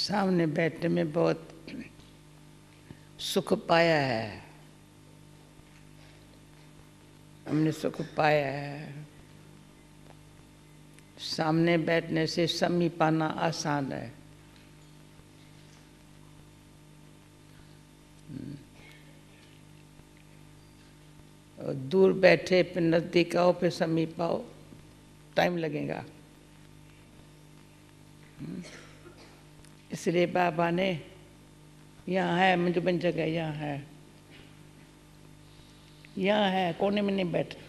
सामने बैठने में बहुत सुख पाया है, हमने सुख पाया है। सामने बैठने से समीप पाना आसान है। और दूर बैठे फिर नज़दीक आओ फिर समीप आओ, टाइम लगेगा। इसलिए बाबा ने यहाँ है, मुझे बन जगह यहाँ है, यहाँ है, कोने में नहीं बैठे।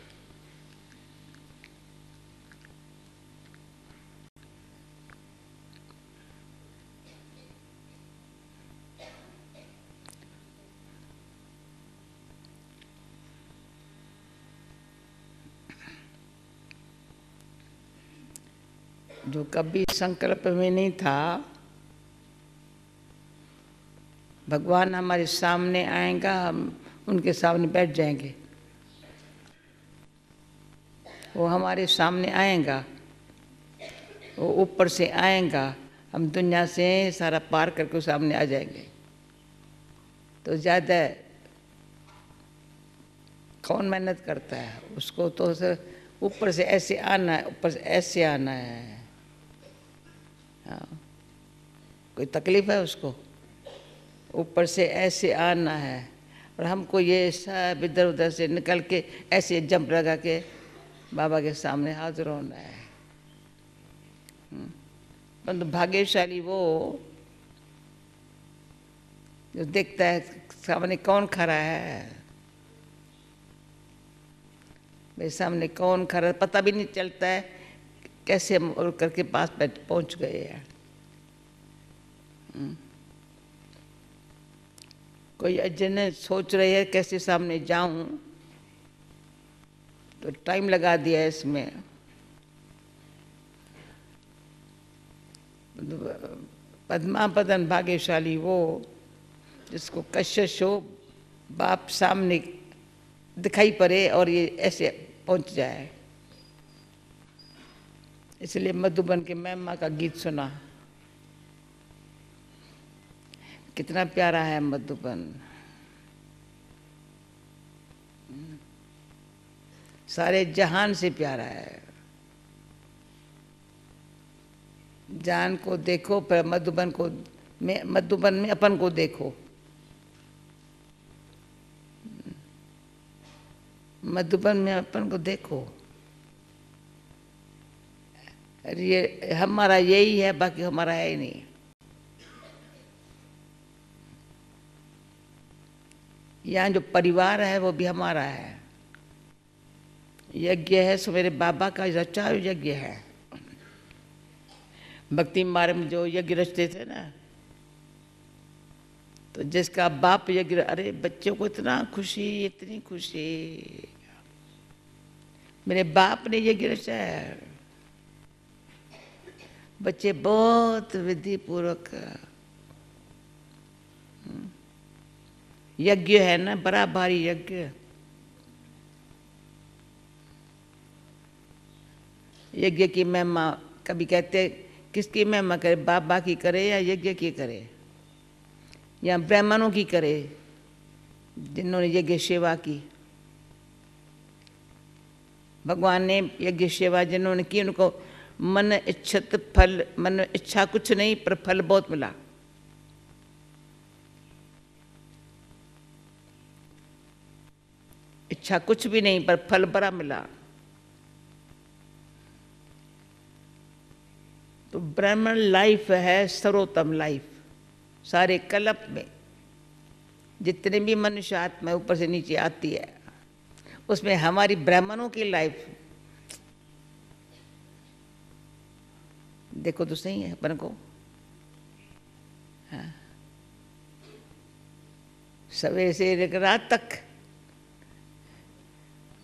जो कभी संकल्प में नहीं था, भगवान हमारे सामने आएगा, हम उनके सामने बैठ जाएंगे। वो हमारे सामने आएगा, वो ऊपर से आएगा, हम दुनिया से सारा पार करके सामने आ जाएंगे। तो ज़्यादा कौन मेहनत करता है? उसको तो ऊपर से ऐसे आना है, ऊपर से ऐसे आना है। हाँ, कोई तकलीफ है उसको? ऊपर से ऐसे आना है और हमको ये सब इधर उधर से निकल के ऐसे जंप लगा के बाबा के सामने हाजिर होना है। परंतु भाग्यशाली वो जो देखता है सामने कौन खड़ा है। मेरे सामने कौन खड़ा है पता भी नहीं चलता है, कैसे हम और करके पास पहुंच गए हैं। कोई अजनबी सोच रही है कैसे सामने जाऊं, तो टाइम लगा दिया है इसमें। पद्मापदन भाग्यशाली वो जिसको कशिश हो, बाप सामने दिखाई पड़े और ये ऐसे पहुंच जाए। इसलिए मधुबन के महिमा का गीत सुना, कितना प्यारा है मधुबन। सारे जहान से प्यारा है। जान को देखो पर मधुबन में अपन को देखो। मधुबन में अपन को देखो। ये हमारा यही है, बाकी हमारा है ही नहीं। यहाँ जो परिवार है वो भी हमारा है। यज्ञ है सो मेरे बाबा का रचा यज्ञ है। भक्ति मार्ग में जो यज्ञ रचते थे ना, तो जिसका बाप यज्ञ, अरे बच्चों को इतना खुशी, इतनी खुशी, मेरे बाप ने यज्ञ रचा है। बच्चे बहुत विधि पूर्वक यज्ञ है ना, बड़ा भारी यज्ञ। यज्ञ की महिमा कभी कहते किसकी महिमा करे, बाबा की करे या यज्ञ की करे या ब्राह्मणों की करे जिन्होंने यज्ञ सेवा की। भगवान ने यज्ञ सेवा जिन्होंने की उनको मन इच्छित फल, मन इच्छा कुछ नहीं पर फल बहुत मिला। इच्छा कुछ भी नहीं पर फल बड़ा मिला। तो ब्राह्मण लाइफ है सर्वोत्तम लाइफ। सारे कल्प में जितने भी मनुष्य आत्मा ऊपर से नीचे आती है, उसमें हमारी ब्राह्मणों की लाइफ देखो तो सही है अपन को। हाँ, सवेरे से लेकर रात तक।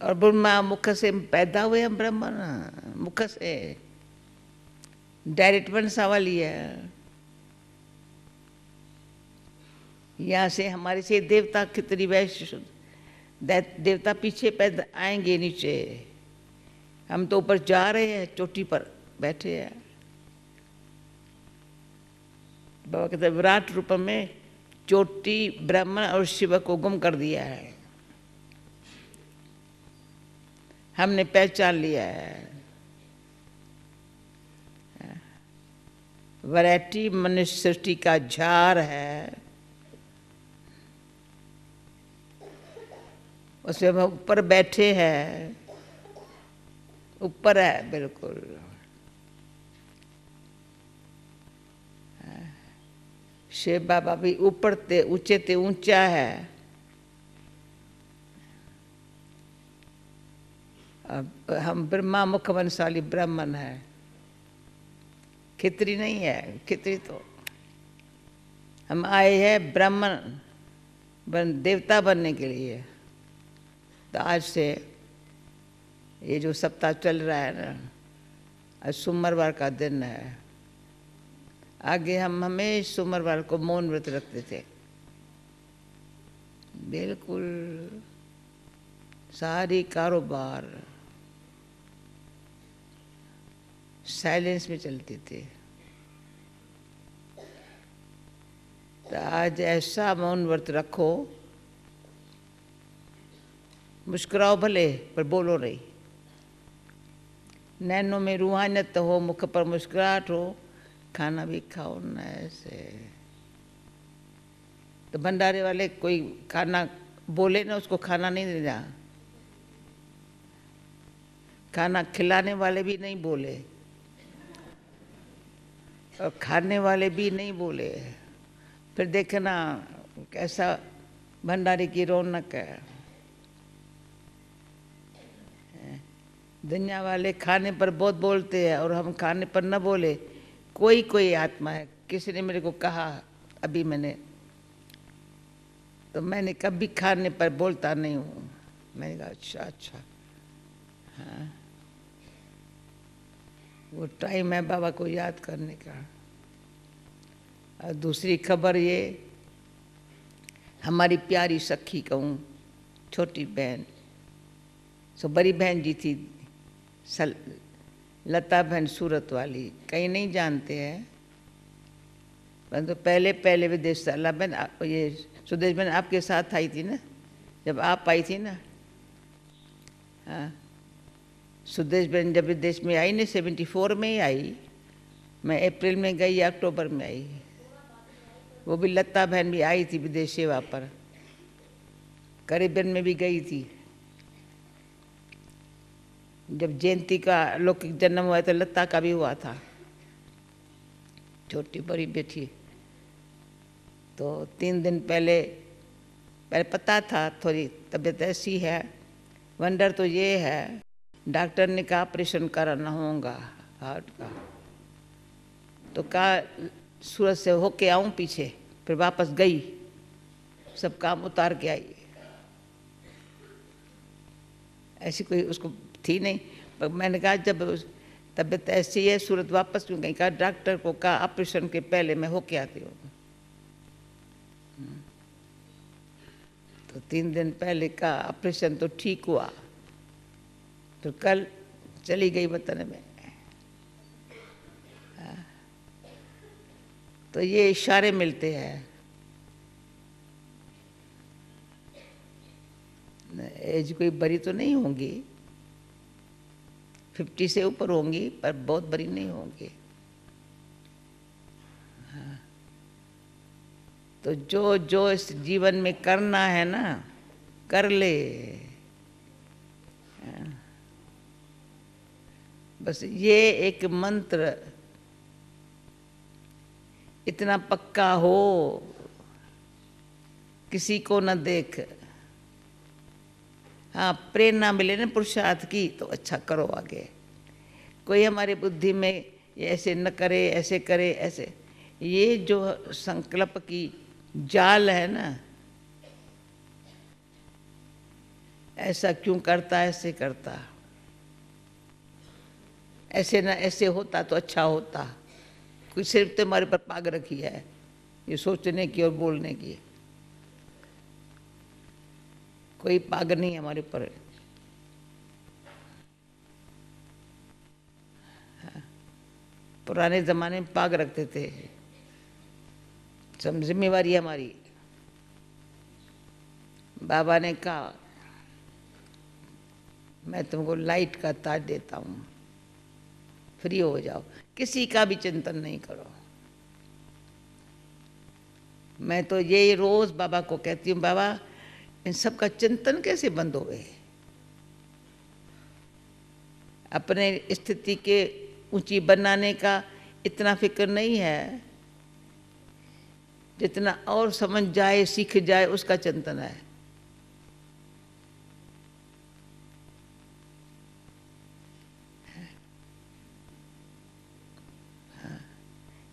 और ब्रह्मा मुख से पैदा हुए हम, ब्राह्मण मुख से डायरेक्ट वंशावली है। यहाँ से हमारे से देवता खितरी वैश्य देवता पीछे पैदा आएंगे नीचे। हम तो ऊपर जा रहे हैं, चोटी पर बैठे हैं। बाबा कहते विराट रूप में चोटी ब्रह्मा और शिव को गुम कर दिया है, हमने पहचान लिया है। वैरायटी मनुष्य सृष्टि का झार है, उसमें हम ऊपर बैठे हैं, ऊपर है बिल्कुल। शिव बाबा भी ऊपर ते ऊंचे ते ऊंचा है। अब हम ब्रह्मा मुख वंशाली ब्राह्मण है, खितरी नहीं है। खितरी तो हम आए हैं ब्राह्मण देवता बनने के लिए। तो आज से ये जो सप्ताह चल रहा है ना, आज सोमवार का दिन है। आगे हम हमेशा सोमवार को मौन व्रत रखते थे, बिल्कुल सारी कारोबार साइलेंस में चलते थे। तो आज ऐसा मौन व्रत रखो, मुस्कुराओ भले पर बोलो नहीं, नैनों में रूहानियत हो, मुख पर मुस्कुराहट हो, खाना भी खाओ ना ऐसे। तो भंडारे वाले कोई खाना बोले ना, उसको खाना नहीं देना, खाना खिलाने वाले भी नहीं बोले और खाने वाले भी नहीं बोले। फिर देखना कैसा भंडारे की रौनक है। दुनिया वाले खाने पर बहुत बोलते हैं और हम खाने पर न बोले। कोई कोई आत्मा है, किसी ने मेरे को कहा अभी मैंने, तो मैंने कभी खाने पर बोलता नहीं हूँ। मैंने कहा अच्छा अच्छा, हाँ वो टाइम है बाबा को याद करने का। और दूसरी खबर ये, हमारी प्यारी सखी कहूँ, छोटी बहन, सो बड़ी बहन जी थी लता बहन सूरत वाली, कहीं नहीं जानते हैं, परंतु पहले पहले विदेश से अल्लाह बहन ये सुदेश बहन आपके साथ आई थी ना, जब आप आई थी ना। हाँ, सुदेश बहन जब विदेश में आई ना 74 में ही आई, मैं अप्रैल में गई, अक्टूबर में आई। वो भी लता बहन भी आई थी विदेश सेवा पर, करीबन में भी गई थी। जब जयंती का लौकिक जन्म हुआ तो लता का भी हुआ था, छोटी बड़ी बेटी। तो 3 दिन पहले पता था थोड़ी तबीयत ऐसी है। वंडर तो ये है, डॉक्टर ने कहा ऑपरेशन कराना होगा हार्ट का। तो कहा सूरत से होके आऊँ पीछे, फिर वापस गई, सब काम उतार के आई। ऐसी कोई उसको थी नहीं, पर मैंने कहा जब तबीयत ऐसी है सूरत वापस क्यों गई? कहा डॉक्टर को कहा ऑपरेशन के पहले मैं होके आती हूँ। तो 3 दिन पहले का ऑपरेशन तो ठीक हुआ, तो कल चली गई वतन में। तो ये इशारे मिलते हैं। एज कोई बड़ी तो नहीं होंगी, 50 से ऊपर होंगी, पर बहुत बड़ी नहीं होंगी। हाँ। तो जो जो इस जीवन में करना है ना, कर ले। हाँ। बस ये एक मंत्र इतना पक्का हो, किसी को न देख। हाँ, प्रेरणा मिले ना पुरुषार्थ की तो अच्छा करो आगे। कोई हमारी बुद्धि में ये ऐसे न करे, ऐसे करे, ऐसे, ये जो संकल्प की जाल है ना, ऐसा क्यों करता, ऐसे करता, ऐसे ना ऐसे होता तो अच्छा होता। कोई सिर्फ तो हमारे पर पाग रखी है ये सोचने की और बोलने की। कोई पाग नहीं है हमारे पर। हाँ। पुराने जमाने में पाग रखते थे, सब जिम्मेवारी हमारी। बाबा ने कहा मैं तुमको लाइट का ताज देता हूँ, फ्री हो जाओ, किसी का भी चिंतन नहीं करो। मैं तो ये रोज बाबा को कहती हूँ, बाबा इन सब का चिंतन कैसे बंद हो गए? अपने स्थिति के ऊंची बनाने का इतना फिक्र नहीं है जितना और समझ जाए सीख जाए उसका चिंतन है।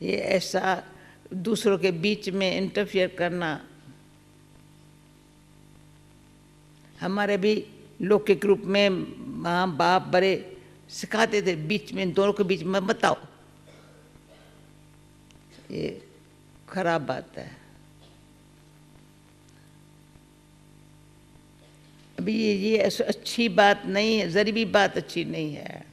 ये ऐसा दूसरों के बीच में इंटरफियर करना, हमारे भी लौकिक रूप में माँ बाप बड़े सिखाते थे बीच में, दोनों के बीच में मत आओ। ये खराब बात है। अभी ये अच्छी बात नहीं है, जरी भी बात अच्छी नहीं है।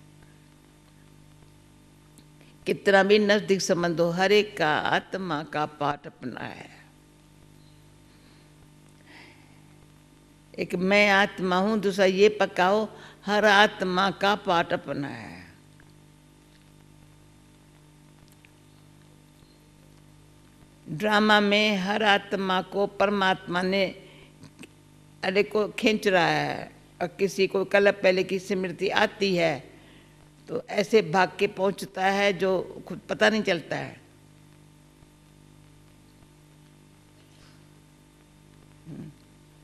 कितना भी नजदीक संबंध हो, हर एक का आत्मा का पाठ अपना है। एक मैं आत्मा हूं, दूसरा ये पकाओ हर आत्मा का पाठ अपना है। ड्रामा में हर आत्मा को परमात्मा ने अरे को खींच रहा है, और किसी को कल पहले की स्मृति आती है तो ऐसे भाग के पहुंचता है जो खुद पता नहीं चलता है।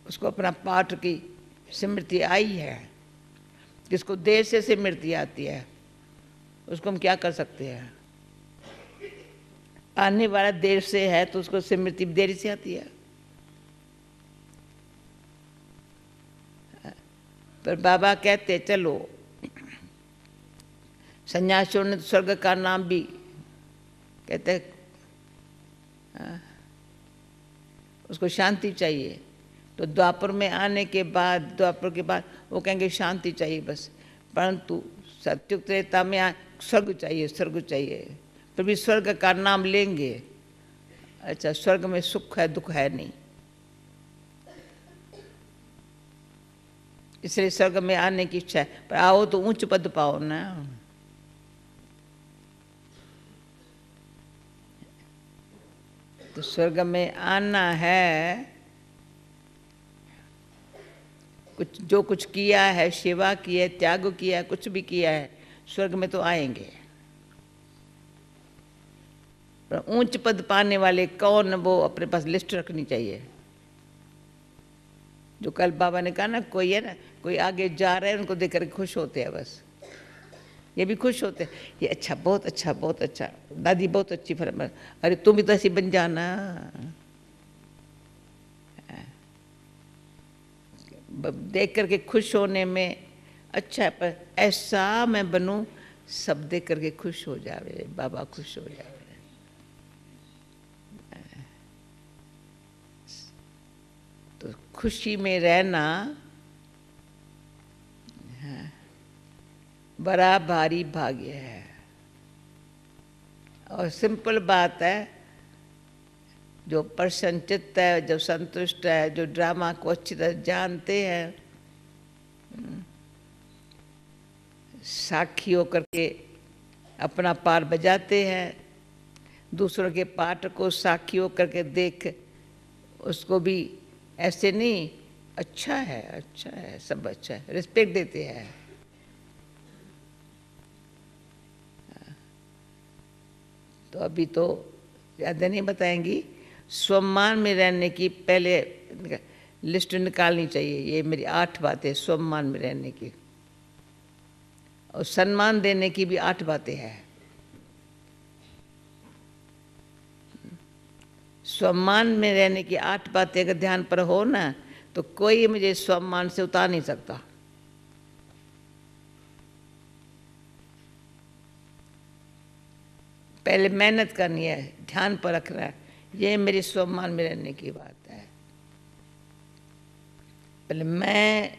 उसको अपना पाठ की स्मृति आई है। जिसको देर से स्मृति आती है उसको हम क्या कर सकते हैं? आने वाला देर से है तो उसको स्मृति देरी से आती है। पर बाबा कहते चलो, सन्यासियों ने स्वर्ग का नाम भी कहते उसको शांति चाहिए। तो द्वापर में आने के बाद, द्वापर के बाद वो कहेंगे शांति चाहिए बस, परंतु सत्युग त्रेता में स्वर्ग चाहिए, स्वर्ग चाहिए। फिर भी स्वर्ग का नाम लेंगे। अच्छा, स्वर्ग में सुख है दुख है नहीं, इसलिए स्वर्ग में आने की इच्छा है। पर आओ तो उच्च पद पाओ ना। तो स्वर्ग में आना है, कुछ जो कुछ किया है, सेवा की है, त्याग किया है, कुछ भी किया है, स्वर्ग में तो आएंगे। पर ऊंच पद पाने वाले कौन, वो अपने पास लिस्ट रखनी चाहिए। जो कल बाबा ने कहा ना, कोई है ना, कोई आगे जा रहे हैं उनको देख कर खुश होते हैं, बस ये भी खुश होते हैं, ये अच्छा, बहुत अच्छा, बहुत अच्छा, दादी बहुत अच्छी फरमान, अरे तुम भी तो ऐसी बन जाना। देख करके खुश होने में अच्छा है, पर ऐसा मैं बनूं सब देख करके खुश हो जावे, बाबा खुश हो जावे। तो खुशी में रहना बड़ा भारी भाग्य है। और सिंपल बात है, जो प्रसन्न चित्त है, जो संतुष्ट है, जो ड्रामा को अच्छी तरह जानते हैं, साक्षी होकर के अपना पार बजाते हैं, दूसरों के पाठ को साक्षी होकर के देख उसको भी ऐसे नहीं, अच्छा है, अच्छा है, सब अच्छा है, रिस्पेक्ट देते हैं। तो अभी तो ज़्यादा नहीं बताएंगी, स्वमान में रहने की पहले लिस्ट निकालनी चाहिए। ये मेरी 8 बातें स्वमान में रहने की, और सम्मान देने की भी 8 बातें हैं। स्वमान में रहने की 8 बातें अगर ध्यान पर हो ना, तो कोई मुझे स्वमान से उतार नहीं सकता। पहले मेहनत करनी है, ध्यान पर रखना है, ये मेरी स्वमान में रहने की बात है। पहले मैं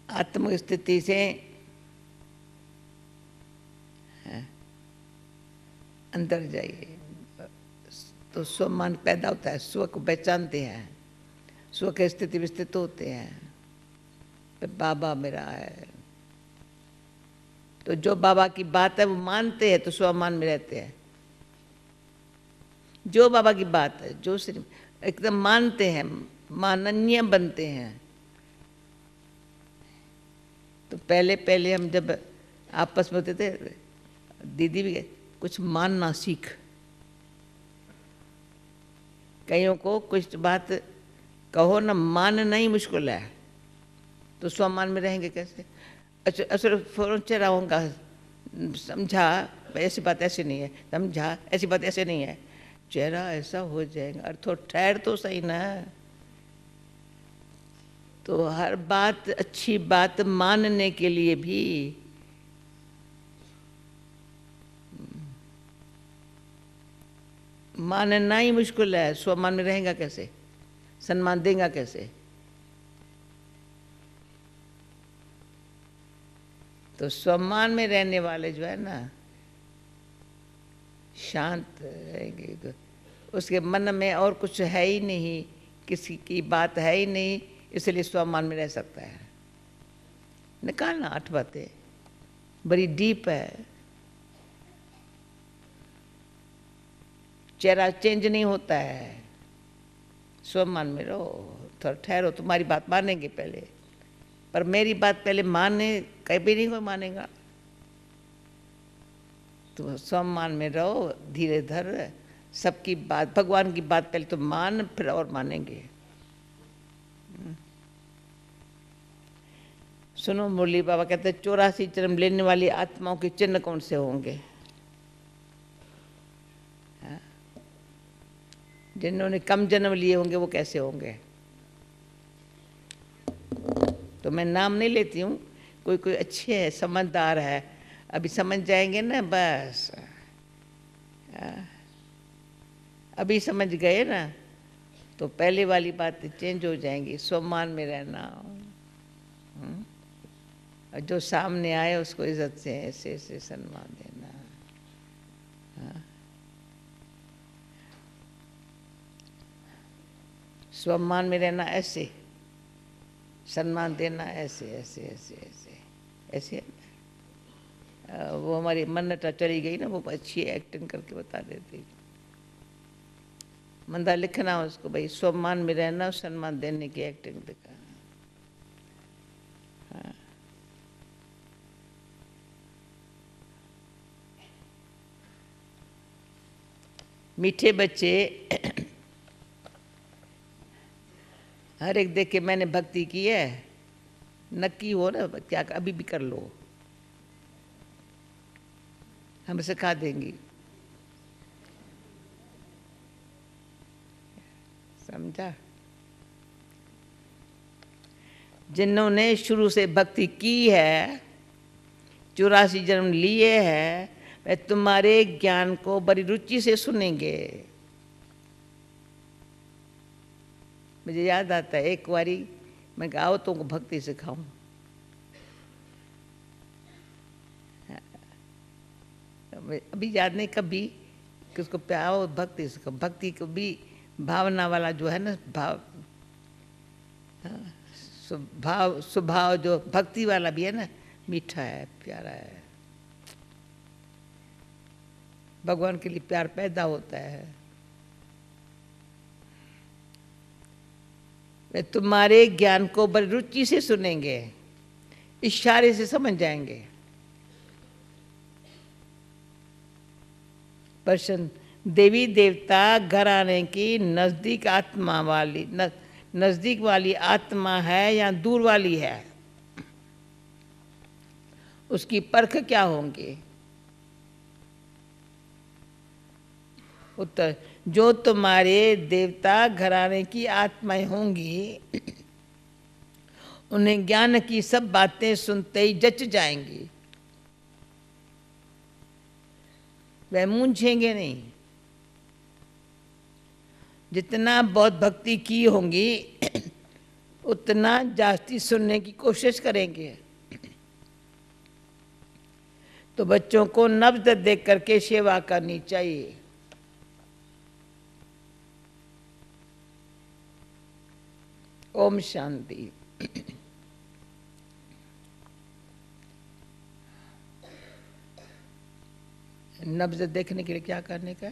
आत्म स्थिति से अंदर जाइए, तो स्वमान पैदा होता है, स्व को पहचानते हैं, स्व के स्थिति में स्थित होते हैं, बाबा मेरा है। तो जो बाबा की बात है वो मानते हैं तो स्वमान में रहते हैं। जो बाबा की बात है, जो एकदम मानते हैं, माननीय बनते हैं। तो पहले पहले हम जब आपस में होते थे, दीदी भी कुछ मानना सीख। कईयों को कुछ बात कहो ना, मानना ही मुश्किल है, तो स्वमान में रहेंगे कैसे? अच्छा असर फौरन चढ़ाऊँगा, समझा ऐसी बात ऐसी नहीं है, समझा ऐसी बात ऐसे नहीं है, चेहरा ऐसा हो जाएगा। अरे तो ठहर तो सही ना। तो हर बात, अच्छी बात मानने के लिए भी मानना ही मुश्किल है। स्वमान में रहेगा कैसे? सम्मान देगा कैसे? तो स्वमान में रहने वाले जो है ना, शांत रहेंगे। तो उसके मन में और कुछ है ही नहीं, किसी की बात है ही नहीं, इसलिए स्वमान में रह सकता है। निकालना 8 बातें, बड़ी डीप है। चेहरा चेंज नहीं होता है, स्वमान में रहो, थोड़ा ठहरो। तुम्हारी बात मानेंगे पहले, पर मेरी बात पहले माने कभी नहीं कोई मानेगा। तो सम्मान में रहो, धीरे धर सबकी बात, भगवान की बात पहले तो मान, फिर और मानेंगे। सुनो, मुरली बाबा कहते 84 जन्म लेने वाली आत्माओं के चिन्ह कौन से होंगे? जिन्होंने कम जन्म लिए होंगे वो कैसे होंगे? तो मैं नाम नहीं लेती हूँ, कोई कोई अच्छे है, समझदार है, अभी समझ जाएंगे ना, बस अभी समझ गए ना, तो पहले वाली बातें चेंज हो जाएंगी। सम्मान में रहना, और जो सामने आए उसको इज्जत से ऐसे ऐसे सम्मान देना। सम्मान में रहना ऐसे, सम्मान देना ऐसे ऐसे ऐसे ऐसे ऐसे। वो हमारी मन्नता चली गई ना, वो अच्छी एक्टिंग करके बता देती। मंदा लिखना उसको, भाई सम्मान में रहना, सम्मान देने की एक्टिंग दिखा। हाँ। मीठे बच्चे हर एक देख के मैंने भक्ति की है, नक्की हो ना, क्या अभी भी कर लो, हम सिखा देंगी। समझा? जिन्होंने शुरू से भक्ति की है, 84 जन्म लिए हैं, वे तुम्हारे ज्ञान को बड़ी रुचि से सुनेंगे। मुझे याद आता है एक बारी मैं कहा आओ तुमको भक्ति सिखाऊं। अभी याद नहीं कभी कि उसको प्याओ भक्ति सिखाओ। भक्ति को भी भावना वाला जो है ना, भाव स्वभाव जो भक्ति वाला भी है ना, मीठा है, प्यारा है, भगवान के लिए प्यार पैदा होता है। वे तुम्हारे ज्ञान को बड़ी रुचि से सुनेंगे, इशारे से समझ जाएंगे। प्रश्न, देवी देवता घराने की नजदीक आत्मा वाली नजदीक वाली आत्मा है या दूर वाली है? उसकी परख क्या होंगी? उत्तर, जो तुम्हारे देवता घराने की आत्माएं होंगी, उन्हें ज्ञान की सब बातें सुनते ही जच जाएंगी, वह मूंझेंगे नहीं। जितना बहुत भक्ति की होंगी उतना जास्ती सुनने की कोशिश करेंगे। तो बच्चों को नब्ज देख करके सेवा करनी चाहिए। ओम शांति। नब्ज देखने के लिए क्या करने का?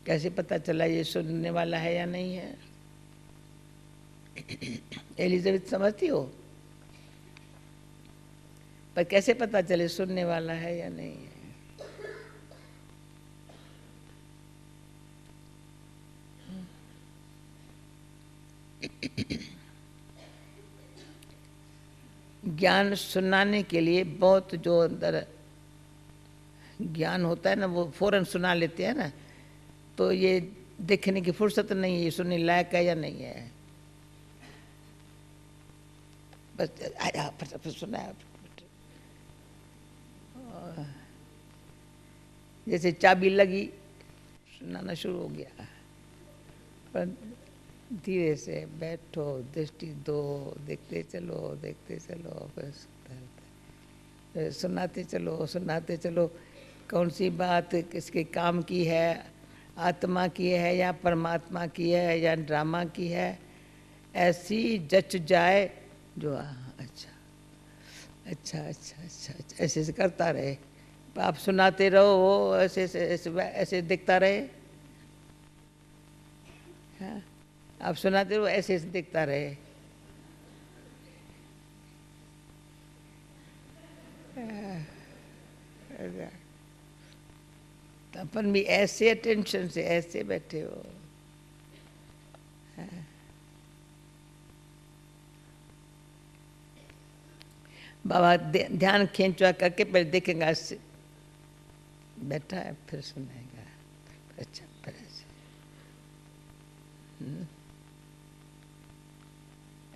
कैसे पता चला ये सुनने वाला है या नहीं है? एलिजाबेथ समझती हो? पर कैसे पता चले सुनने वाला है या नहीं है? ज्ञान सुनाने के लिए बहुत जो अंदर ज्ञान होता है ना, वो फौरन सुना लेते हैं ना, तो ये देखने की फुर्सत नहीं है ये सुनने लायक है या नहीं है। बस आया फटाफट सुनाया। जैसे चाबी लगी सुनाना शुरू हो गया, पर धीरे से बैठो, दृष्टि दो, देखते चलो फिर सुनाते चलो कौन सी बात किसके काम की है, आत्मा की है या परमात्मा की है या ड्रामा की है, ऐसी जच जाए जो अच्छा ऐसे ऐसे करता रहे। आप सुनाते रहो, वो ऐसे दिखता रहे। हाँ, आप सुनाते रहो, ऐसे ऐसे दिखता रहे। अपन भी ऐसे अटेंशन से ऐसे बैठे हो। बाबा ध्यान खींचवा करके पहले देखेगा, ऐसे बैठा है, फिर सुनाएगा। अच्छा, फिर ऐसे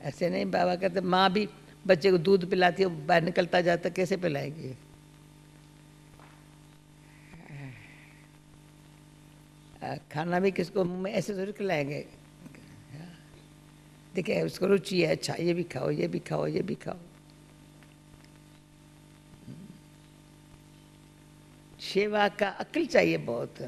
ऐसे नहीं। बाबा कहते माँ भी बच्चे को दूध पिलाती है, बाहर निकलता जाता, कैसे पिलाएगी? खाना भी किसको मुंह में ऐसे जरूर खिलाएंगे। देखिए उसको रुचि है, अच्छा ये भी खाओ, ये भी खाओ, ये भी खाओ। सेवा का अक्ल चाहिए बहुत।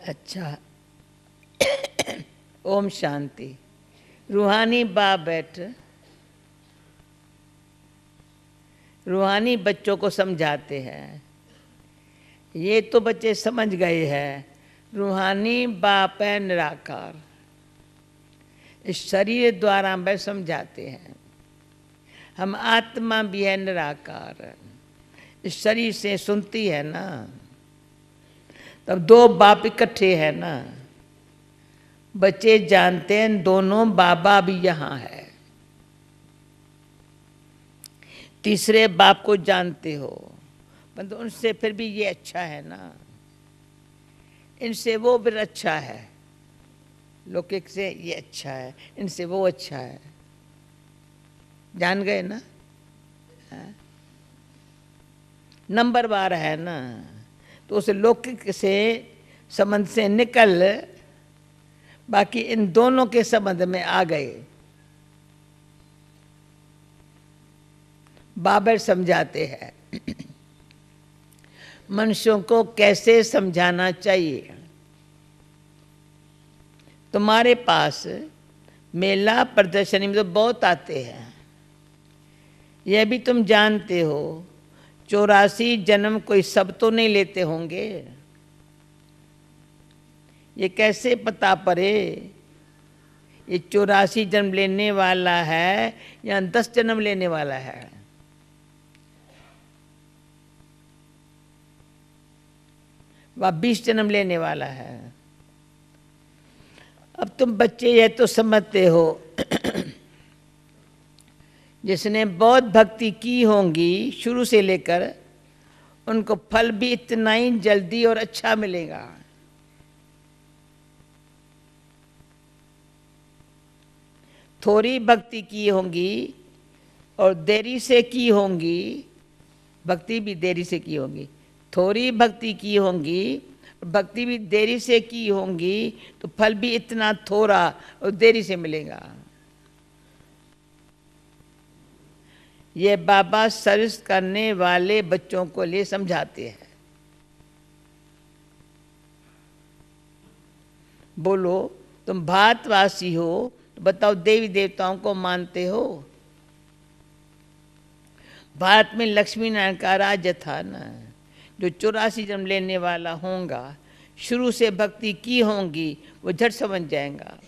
अच्छा, ओम शांति। रूहानी बाप बैठ रूहानी बच्चों को समझाते हैं। ये तो बच्चे समझ गए हैं, रूहानी बाप है निराकार, इस शरीर द्वारा वह समझाते हैं। हम आत्मा भी है निराकार, इस शरीर से सुनती है ना, तब दो बाप इकट्ठे है ना। बच्चे जानते हैं दोनों बाबा भी यहाँ है। तीसरे बाप को जानते हो, परंतु उनसे फिर भी ये अच्छा है ना, इनसे वो फिर अच्छा है, लौकिक से ये अच्छा है, इनसे वो अच्छा है। जान गए ना? नंबर बार है ना, तो उस लौकिक से संबंध से निकल बाकी इन दोनों के संबंध में आ गए। बाबर समझाते हैं मनुष्यों को कैसे समझाना चाहिए। तुम्हारे पास मेला प्रदर्शनी में तो बहुत आते हैं, यह भी तुम जानते हो। 84 जन्म कोई सब तो नहीं लेते होंगे। ये कैसे पता पड़े ये 84 जन्म लेने वाला है या 10 जन्म लेने वाला है? वह 20 जन्म लेने वाला है। अब तुम बच्चे ये तो समझते हो जिसने बहुत भक्ति की होंगी शुरू से लेकर, उनको फल भी इतना ही जल्दी और अच्छा मिलेगा। थोड़ी भक्ति की होंगी और देरी से की होंगी, भक्ति भी देरी से की होंगी। थोड़ी भक्ति की होंगी, भक्ति भी देरी से की होंगी, तो फल भी इतना थोड़ा और देरी से मिलेगा। ये बाबा सर्विस करने वाले बच्चों को लिए समझाते हैं। बोलो तुम भारतवासी हो तो बताओ देवी देवताओं को मानते हो? भारत में लक्ष्मी नारायण का राज्य था ना। जो 84 जन्म लेने वाला होगा, शुरू से भक्ति की होंगी, वो झट समझ जाएगा।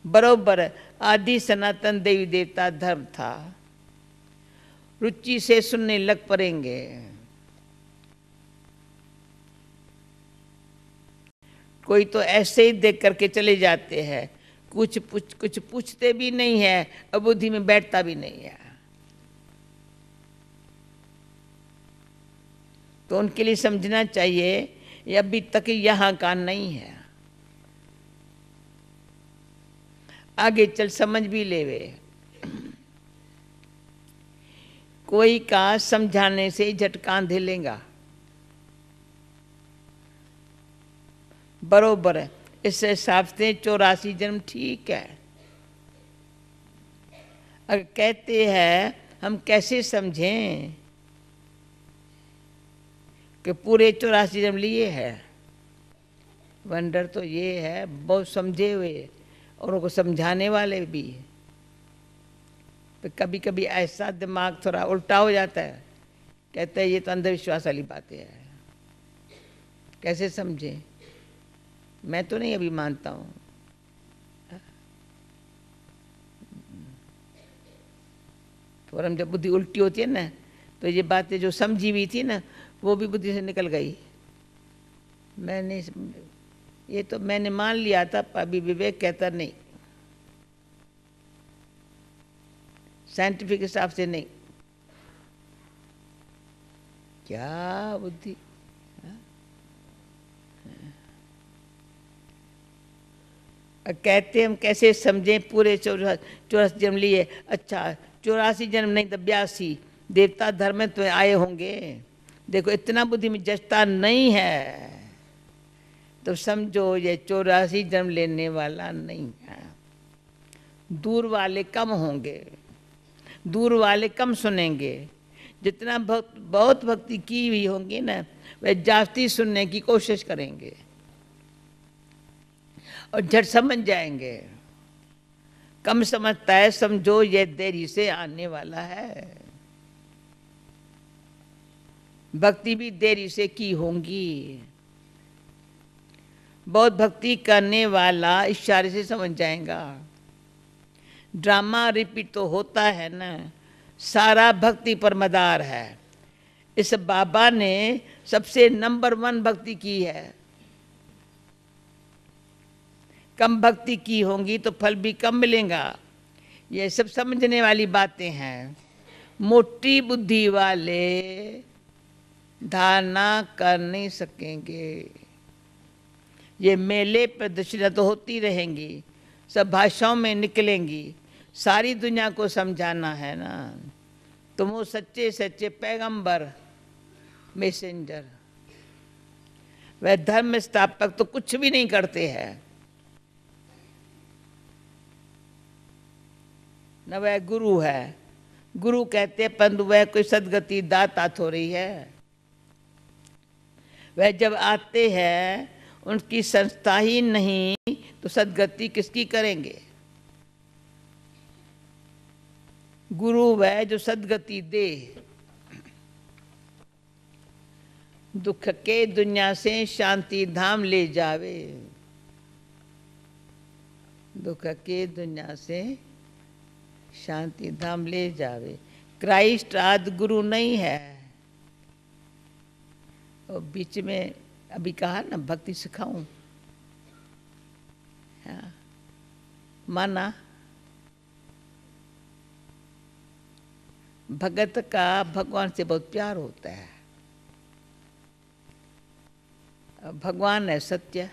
बरोबर आदि सनातन देवी देवता धर्म था। रुचि से सुनने लग पड़ेंगे। कोई तो ऐसे ही देख करके चले जाते हैं, कुछ पूछते भी नहीं है और बुद्धि में बैठता भी नहीं है। तो उनके लिए समझना चाहिए ये अभी तक यहाँ का नहीं है, आगे चल समझ भी लेवे। कोई का समझाने से झटका दे लेगा। बरोबर है, इस हिसाब से 84 जन्म ठीक है। अगर कहते हैं हम कैसे समझें कि पूरे 84 जन्म लिए है, वंडर तो ये है बहुत समझे हुए और उनको समझाने वाले भी। तो कभी कभी ऐसा दिमाग थोड़ा उल्टा हो जाता है, कहते हैं ये तो अंधविश्वास वाली बातें है, कैसे समझें? मैं तो नहीं अभी मानता हूँ। और हम जब बुद्धि उल्टी होती है ना, तो ये बातें जो समझी हुई थी ना, वो भी बुद्धि से निकल गई। ये तो मैंने मान लिया था, अभी विवेक कहता नहीं, साइंटिफिक हिसाब से नहीं। क्या बुद्धि, कहते हम कैसे समझें पूरे 84 जन्म लिए। अच्छा 84 जन्म नहीं तो 82 देवता धर्म में तो आए होंगे। देखो इतना बुद्धि में जचता नहीं है तो समझो ये 84 जन्म लेने वाला नहीं है। दूर वाले कम होंगे, दूर वाले कम सुनेंगे। जितना बहुत भक्ति की हुई होंगी ना, वह जास्ती सुनने की कोशिश करेंगे और झट समझ जाएंगे। कम समझता है, समझो ये देरी से आने वाला है। भक्ति भी देरी से की होंगी। बहुत भक्ति करने वाला इशारे से समझ जाएगा। ड्रामा रिपीट तो होता है ना, सारा भक्ति पर मदार है। इस बाबा ने सबसे नंबर 1 भक्ति की है। कम भक्ति की होंगी तो फल भी कम मिलेगा। ये सब समझने वाली बातें हैं। मोटी बुद्धि वाले धारणा कर नहीं सकेंगे। ये मेले प्रदर्शनियाँ तो होती रहेंगी, सब भाषाओं में निकलेंगी, सारी दुनिया को समझाना है ना। तुम वो सच्चे सच्चे पैगंबर मैसेंजर, वह धर्म स्थापक तो कुछ भी नहीं करते हैं, न वह गुरु है। गुरु कहते हैं परंतु वह कोई सदगति दाता थोड़ी है। वह जब आते हैं उनकी संस्था ही नहीं तो सदगति किसकी करेंगे? गुरु वह जो सदगति दे। दुख के दुनिया से शांति धाम ले जावे। दुख के दुनिया से शांति धाम ले जावे। क्राइस्ट आदि गुरु नहीं है। और बीच में अभी कहा ना भक्ति सिखाऊं, हाँ, माना भगत का भगवान से बहुत प्यार होता है। भगवान है सत्य,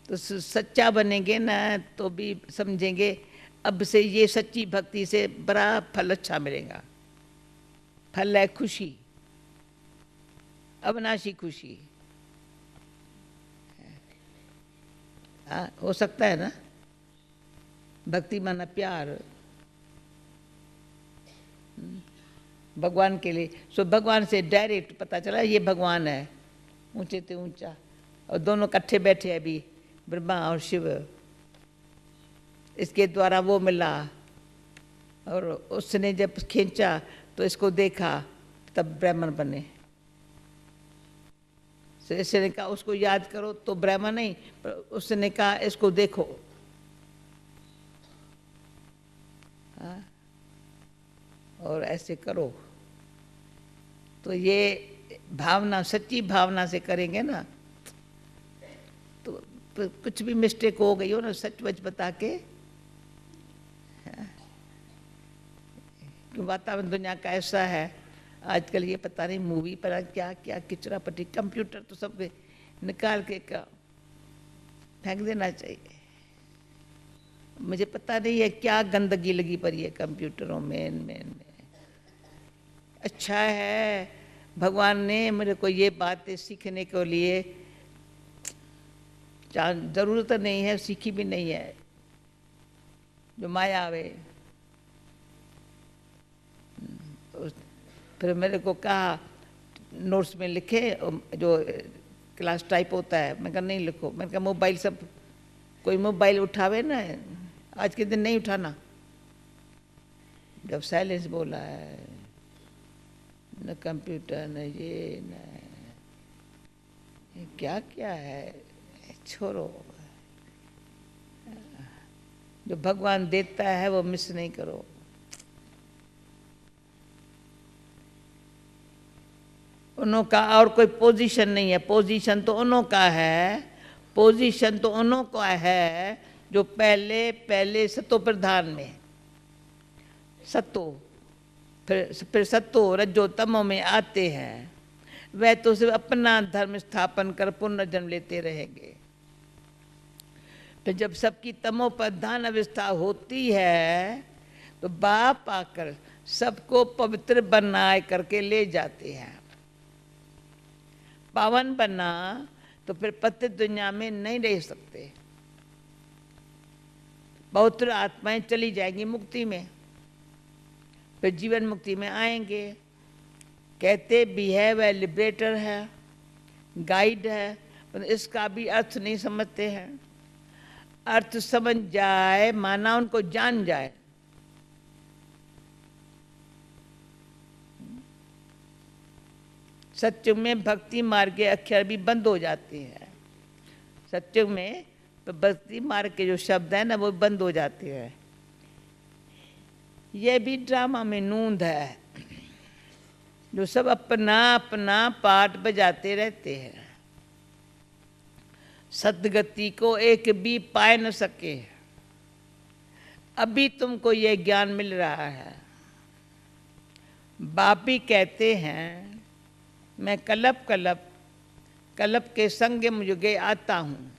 तो सच्चा बनेंगे ना तो भी समझेंगे अब से ये सच्ची भक्ति से बड़ा फल अच्छा मिलेगा। फल है खुशी, अविनाशी खुशी। हो सकता है ना? भक्ति माना प्यार भगवान के लिए। सो भगवान से डायरेक्ट पता चला ये भगवान है, ऊंचे से ऊंचा, और दोनों इकट्ठे बैठे अभी, ब्रह्मा और शिव। इसके द्वारा वो मिला, और उसने जब खींचा तो इसको देखा, तब ब्राह्मण बने। इसने कहा उसको याद करो तो ब्राह्मण नहीं, पर उसने कहा इसको देखो। हाँ, और ऐसे करो। तो ये भावना, सच्ची भावना से करेंगे ना, तो कुछ भी मिस्टेक हो गई हो ना, सच वच बता के। वातावरण दुनिया का ऐसा है आजकल, ये पता नहीं मूवी पर क्या क्या किचरा पट्टी, कंप्यूटर तो सब निकाल के फेंक देना चाहिए। मुझे पता नहीं है क्या गंदगी लगी पड़ी है कंप्यूटरों में। अच्छा है भगवान ने मेरे को ये बातें सीखने के लिए, जरूरत नहीं है, सीखी भी नहीं है, जो माया आवे। फिर मेरे को कहा नोट्स में लिखे, जो क्लास टाइप होता है। मैं कहा नहीं लिखो, मैंने कहा मोबाइल सब, कोई मोबाइल उठावे ना, आज के दिन नहीं उठाना। जब साइलेंस बोला है, न कंप्यूटर न ये न क्या क्या है, छोड़ो। जो भगवान देता है वो मिस नहीं करो। उनका और कोई पोजीशन नहीं है, पोजीशन तो उनका है, पोजीशन तो उनका है जो पहले सतो प्रधान में, सतो फिर सतो रजो तमो में आते हैं। वह तो सिर्फ अपना धर्म स्थापन कर पुनर्जन्म लेते रहेंगे। फिर जब सबकी तमो प्रधान अवस्था होती है तो बाप आकर सबको पवित्र बनाए करके ले जाते हैं। पावन बना तो फिर पतित दुनिया में नहीं रह सकते, पवित्र आत्माएं चली जाएंगी मुक्ति में, फिर जीवन मुक्ति में आएंगे। कहते भी है वह लिबरेटर है, गाइड है, पर इसका भी अर्थ नहीं समझते हैं। अर्थ समझ जाए माना उनको जान जाए। सत्युग में भक्ति मार्ग के अक्षर भी बंद हो जाते हैं। सत्युग में भक्ति मार्ग के जो शब्द है ना वो बंद हो जाते हैं। यह भी ड्रामा में नूंद है, जो सब अपना अपना पार्ट बजाते रहते हैं, सदगति को एक भी पाए न सके। अभी तुमको ये ज्ञान मिल रहा है। बाप भी कहते हैं मैं कलप कलप कलप के संग युगे आता हूँ।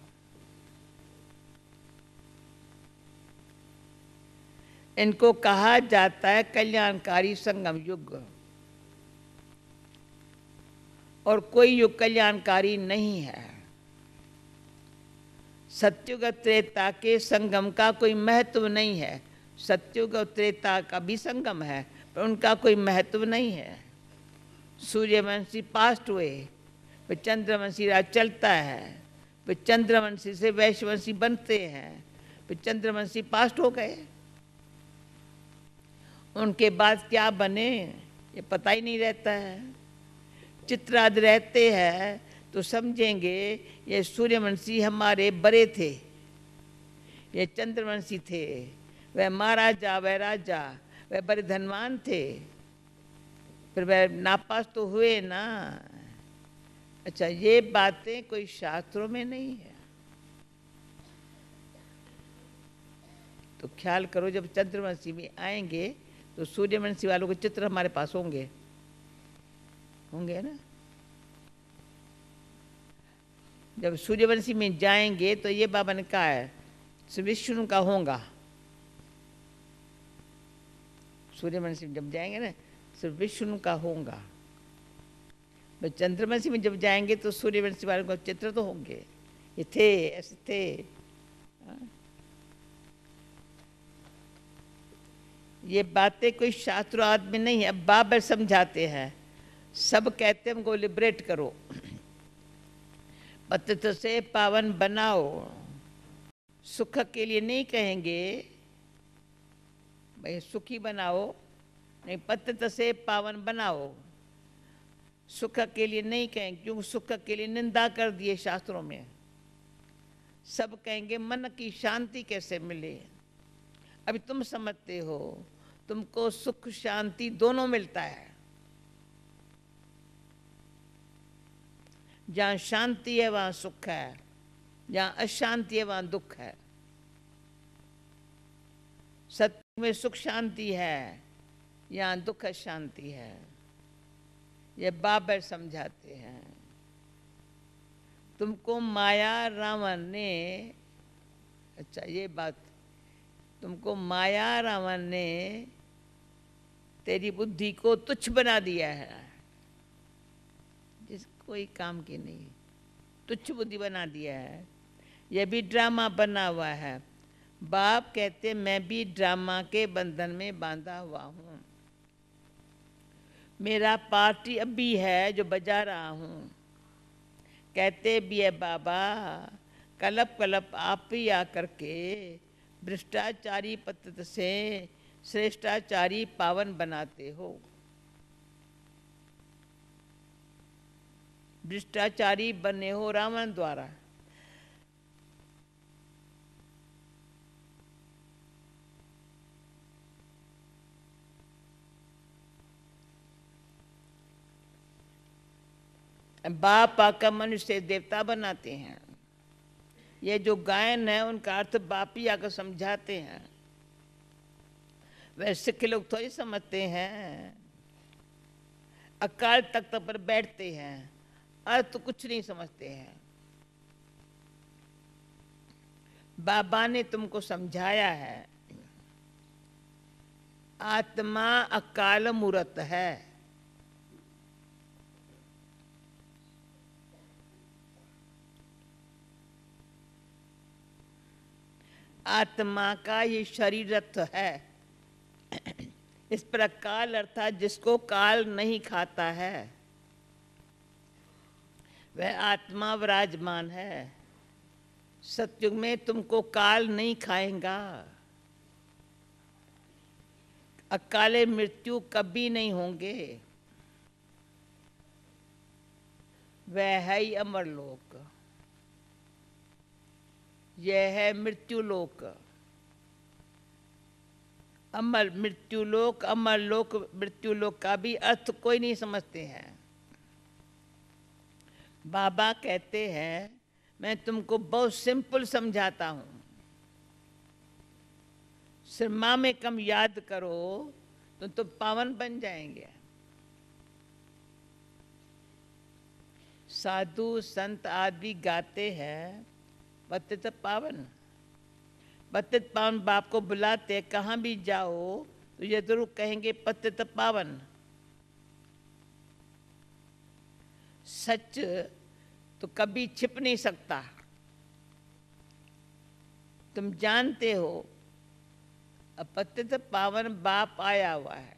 इनको कहा जाता है कल्याणकारी संगम युग, और कोई युग कल्याणकारी नहीं है। सत्युग त्रेता के संगम का कोई महत्व नहीं है। सत्युग और त्रेता का भी संगम है पर उनका कोई महत्व नहीं है। सूर्यवंशी पास्ट हुए, फिर चंद्रवंशी राज चलता है, फिर चंद्रवंशी से वैश्यवंशी बनते हैं, फिर चंद्रवंशी पास्ट हो गए। उनके बाद क्या बने ये पता ही नहीं रहता है। चित्राद रहते हैं तो समझेंगे ये सूर्यवंशी हमारे बड़े थे, ये चंद्रवंशी थे, वह महाराजा वह राजा वह बड़े धनवान थे, फिर वह नापास तो हुए ना। अच्छा, ये बातें कोई शास्त्रों में नहीं है। तो ख्याल करो जब चंद्रवंशी में आएंगे तो सूर्यवंशी वालों के चित्र हमारे पास होंगे ना। जब सूर्यवंशी में जाएंगे तो ये बाबा ने कहा है विष्णु का होगा। सूर्यवंशी में जब जाएंगे ना सिर्फ विष्णु का होगा। चंद्रवंशी में जब जाएंगे तो सूर्यवंशी वालों का चित्र तो होंगे, ये थे ऐसे थे। ये बातें कोई शास्त्रार्थ में नहीं है, बाबर समझाते हैं। सब कहते हैं हमको लिबरेट करो, पतित से पावन बनाओ। सुख के लिए नहीं कहेंगे भाई सुखी बनाओ, नहीं, पतित से पावन बनाओ। सुख के लिए नहीं कहेंगे, क्योंकि सुख के लिए निंदा कर दिए शास्त्रों में। सब कहेंगे मन की शांति कैसे मिले। अभी तुम समझते हो, तुमको सुख शांति दोनों मिलता है। जहाँ शांति है वहाँ सुख है, जहाँ अशांति है वहाँ दुख है। सत्य में सुख शांति है, यहाँ दुख अशांति है। ये बाबर समझाते हैं। तुमको माया रावण ने, अच्छा ये बात, तुमको माया रावण ने तेरी बुद्धि को तुच्छ बना दिया है, जिस कोई काम की नहीं, तुच्छ बुद्धि बना दिया है। यह भी ड्रामा बना हुआ है। बाप कहते मैं भी ड्रामा के बंधन में बांधा हुआ हूँ। मेरा पार्टी अभी है जो बजा रहा हूँ। कहते भी है बाबा, कलप कलप आप ही आकर के भ्रष्टाचारी पतित से श्रेष्ठाचारी पावन बनाते हो। भ्रष्टाचारी बने हो रावण द्वारा। बाप आकर मनुष्य देवता बनाते हैं। ये जो गायन है उनका अर्थ बाप ही आकर समझाते हैं। वैसे सिख लोग थोड़ी समझते हैं, अकाल तख्त पर बैठते हैं, अर्थ तो कुछ नहीं समझते हैं। बाबा ने तुमको समझाया है, आत्मा अकाल मूर्त है। आत्मा का ये शरीरत्व है। इस पर काल अर्थात जिसको काल नहीं खाता है वह आत्मा विराजमान है। सतयुग में तुमको काल नहीं खाएगा। अकाले मृत्यु कभी नहीं होंगे। वह है ही अमरलोक, यह है मृत्युलोक। अमर मृत्युलोक, अमरलोक, मृत्युलोक का भी अर्थ कोई नहीं समझते हैं। बाबा कहते हैं मैं तुमको बहुत सिंपल समझाता हूँ। सिर्फ माँ में कम याद करो तो तुम पावन बन जाएंगे। साधु संत आदि गाते हैं पतित पावन। पतित पावन बाप को बुलाते, कहाँ भी जाओ तो ये जरूर कहेंगे पतित पावन। सच तो कभी छिप नहीं सकता। तुम जानते हो पतित पावन बाप आया हुआ है,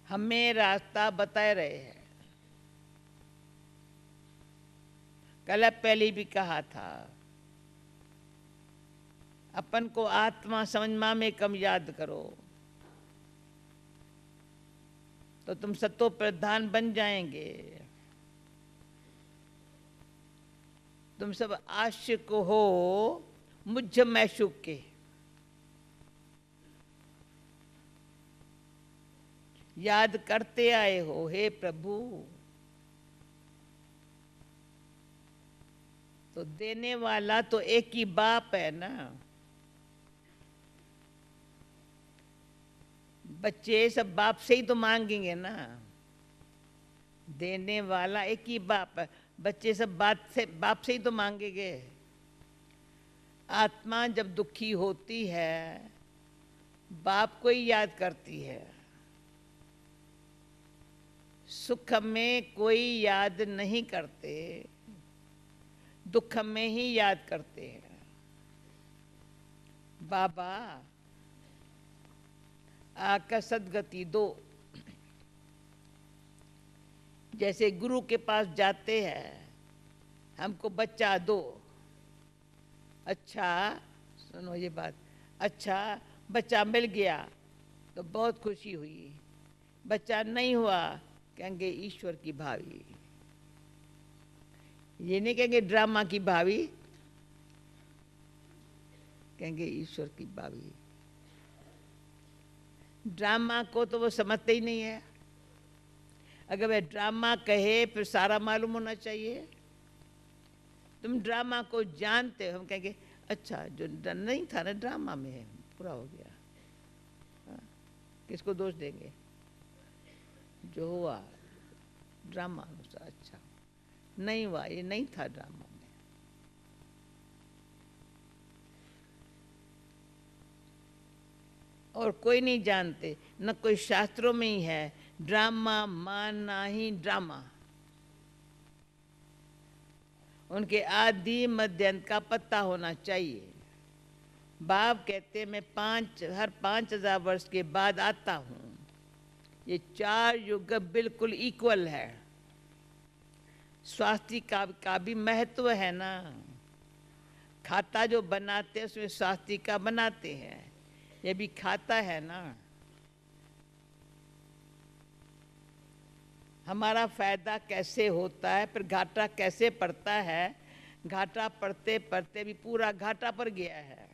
हमें रास्ता बता रहे हैं। कल पहले भी कहा था, अपन को आत्मा समझ माँ में कम याद करो तो तुम सतो प्रधान बन जाएंगे। तुम सब आशिक हो मुझ मैशूक के। याद करते आए हो हे प्रभु, तो देने वाला तो एक ही बाप है ना। बच्चे सब बाप से ही तो मांगेंगे ना। देने वाला एक ही बाप है, बच्चे सब बाप से ही तो मांगेंगे। आत्मा जब दुखी होती है बाप को ही याद करती है। सुख में कोई याद नहीं करते, दुख में ही याद करते हैं। बाबा आकर सदगति दो। जैसे गुरु के पास जाते हैं, हमको बच्चा दो। अच्छा, सुनो ये बात, अच्छा बच्चा मिल गया तो बहुत खुशी हुई, बच्चा नहीं हुआ कहेंगे ईश्वर की भावी। ये नहीं कहेंगे ड्रामा की भावी, कहेंगे ईश्वर की भावी। ड्रामा को तो वो समझते ही नहीं है। अगर वह ड्रामा कहे फिर सारा मालूम होना चाहिए। तुम ड्रामा को जानते हो, हम कहेंगे अच्छा जो नहीं था ना ड्रामा में पूरा हो गया। हाँ? किसको दोष देंगे? जो हुआ ड्रामा अनुसार अच्छा, नहीं हुआ ये नहीं था ड्रामा में। और कोई नहीं जानते, न कोई शास्त्रों में ही है ड्रामा मानना ही ड्रामा। उनके आदि मध्य अंत का पता होना चाहिए। बाप कहते मैं हर 5000 वर्ष के बाद आता हूँ। ये 4 युग बिल्कुल इक्वल है। स्वास्थ्य का भी महत्व है ना। खाता जो बनाते हैं उसमें स्वास्थ्य का बनाते हैं, ये भी खाता है ना। हमारा फायदा कैसे होता है, फिर घाटा कैसे पड़ता है। घाटा पड़ते पड़ते भी पूरा घाटा पड़ गया है।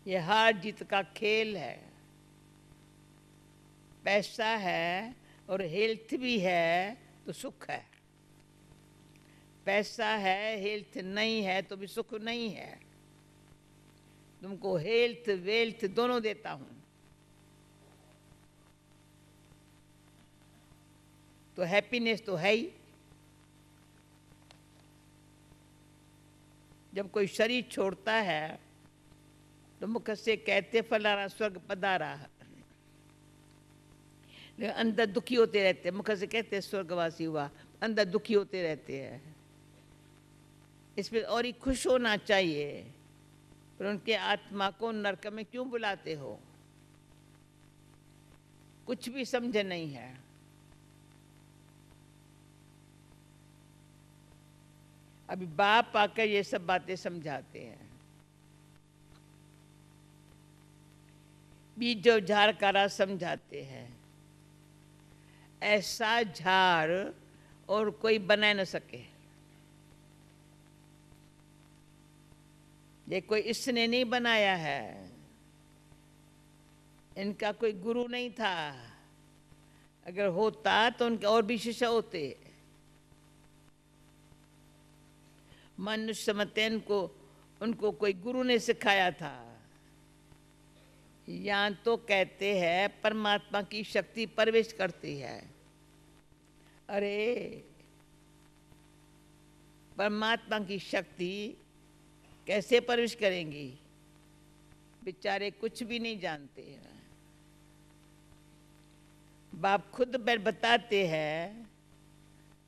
ये हार जीत का खेल है। पैसा है और हेल्थ भी है तो सुख है, पैसा है हेल्थ नहीं है तो भी सुख नहीं है। तुमको हेल्थ वेल्थ दोनों देता हूं तो हैप्पीनेस तो है ही। जब कोई शरीर छोड़ता है तो मुख से कहते फलाना स्वर्ग पधारा, लेकिन अंदर दुखी होते रहते हैं। मुख से कहते स्वर्गवासी हुआ, अंदर दुखी होते रहते हैं। इसमें और ही खुश होना चाहिए, पर उनके आत्मा को नरक में क्यों बुलाते हो? कुछ भी समझ नहीं है। अभी बाप आकर ये सब बातें समझाते हैं। बीज जो झाड़ का राज समझाते हैं। ऐसा झाड़ और कोई बना न सके। ये कोई इसने नहीं बनाया है, इनका कोई गुरु नहीं था। अगर होता तो उनके और भी शिष्य होते। मनुष्य समझते उनको कोई गुरु ने सिखाया था। यहाँ तो कहते हैं परमात्मा की शक्ति प्रवेश करती है। अरे परमात्मा की शक्ति कैसे प्रवेश करेंगी? बेचारे कुछ भी नहीं जानते हैं। बाप खुद बैठ बताते हैं,